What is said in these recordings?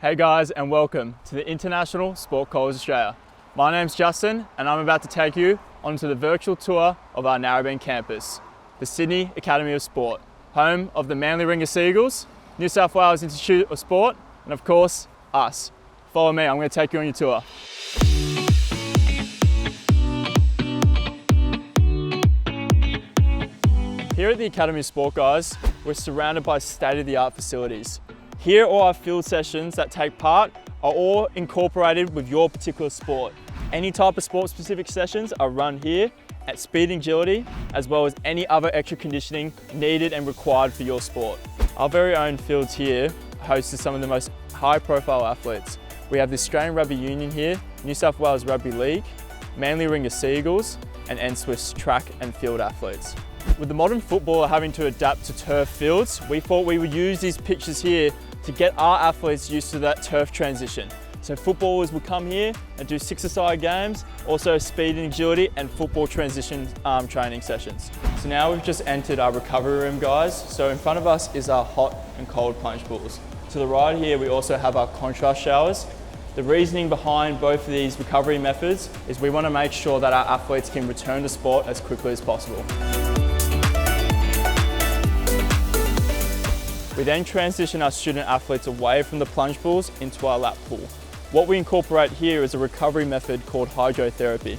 Hey guys, and welcome to the International Sport College Australia. My name's Justin and I'm about to take you onto the virtual tour of our Narrabeen campus, the Sydney Academy of Sport, home of the Manly Ringer Seagulls, New South Wales Institute of Sport, and of course, us. Follow me, I'm going to take you on your tour. Here at the Academy of Sport, guys, we're surrounded by state-of-the-art facilities. Here, all our field sessions that take part are all incorporated with your particular sport. Any type of sport-specific sessions are run here at speed and agility, as well as any other extra conditioning needed and required for your sport. Our very own fields here host some of the most high-profile athletes. We have the Australian Rugby Union here, New South Wales Rugby League, Manly Ringer Seagulls, and NSWIF's track and field athletes. With the modern footballer having to adapt to turf fields, we thought we would use these pitches here to get our athletes used to that turf transition. So footballers would come here and do 6-a-side games, also speed and agility and football transition training sessions. So now we've just entered our recovery room, guys. So in front of us is our hot and cold plunge pools. To the right here, we also have our contrast showers. The reasoning behind both of these recovery methods is we want to make sure that our athletes can return to sport as quickly as possible. We then transition our student athletes away from the plunge pools into our lap pool. What we incorporate here is a recovery method called hydrotherapy.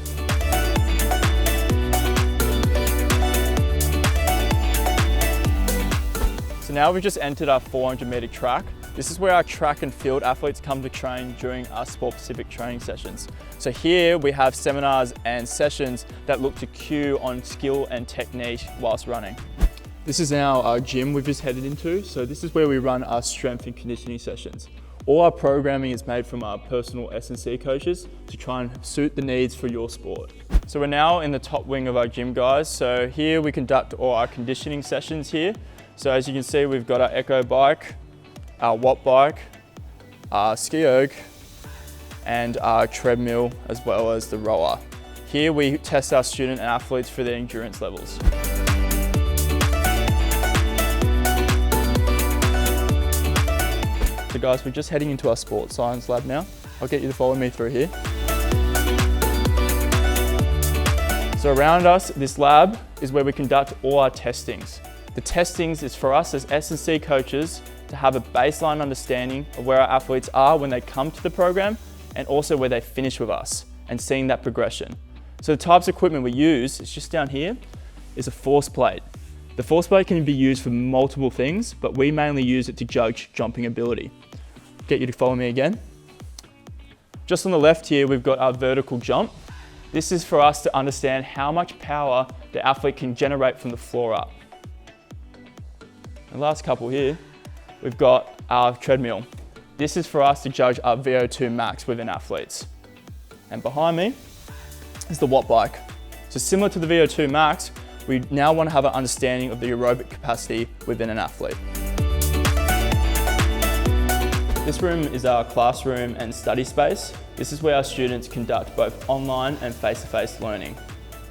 So now we've just entered our 400-metre track. This is where our track and field athletes come to train during our sport-specific training sessions. So here we have seminars and sessions that look to cue on skill and technique whilst running. This is now our gym we've just headed into. So this is where we run our strength and conditioning sessions. All our programming is made from our personal S&C coaches to try and suit the needs for your sport. So we're now in the top wing of our gym, guys. So here we conduct all our conditioning sessions here. So as you can see, we've got our Echo bike, our Watt bike, our ski erg, and our treadmill, as well as the rower. Here we test our student and athletes for their endurance levels. So guys, we're just heading into our sports science lab now. I'll get you to follow me through here. So around us, this lab is where we conduct all our testings. The testings is for us as S&C coaches to have a baseline understanding of where our athletes are when they come to the program and also where they finish with us and seeing that progression. So the types of equipment we use, is just down here, is a force plate. The force plate can be used for multiple things, but we mainly use it to judge jumping ability. Get you to follow me again. Just on the left here, we've got our vertical jump. This is for us to understand how much power the athlete can generate from the floor up. The last couple here, we've got our treadmill. This is for us to judge our VO2 max within athletes. And behind me is the Watt bike. So similar to the VO2 max, we now want to have an understanding of the aerobic capacity within an athlete. This room is our classroom and study space. This is where our students conduct both online and face-to-face learning.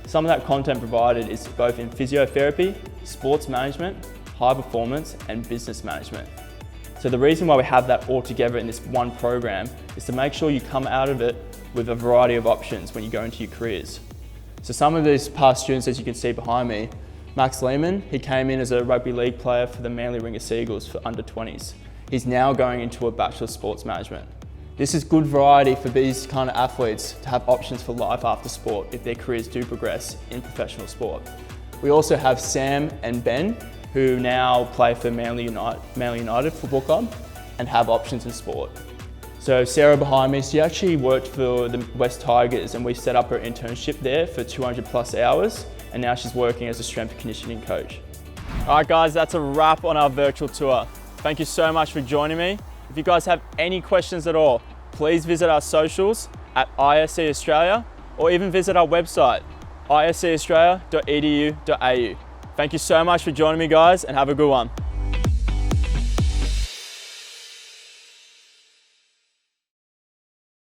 Some of that content provided is both in physiotherapy, sports management, high performance, and business management. So the reason why we have that all together in this one program is to make sure you come out of it with a variety of options when you go into your careers. So some of these past students, as you can see behind me, Max Lehman, he came in as a rugby league player for the Manly Ringer Seagulls for under 20s. He's now going into a Bachelor of Sports Management. This is good variety for these kind of athletes to have options for life after sport if their careers do progress in professional sport. We also have Sam and Ben, who now play for Manly United Football Club and have options in sport. So Sarah behind me, she actually worked for the West Tigers and we set up her internship there for 200+ hours and now she's working as a strength and conditioning coach. All right guys, that's a wrap on our virtual tour. Thank you so much for joining me. If you guys have any questions at all, please visit our socials at ISCA Australia or even visit our website, iscaustralia.edu.au. Thank you so much for joining me guys and have a good one.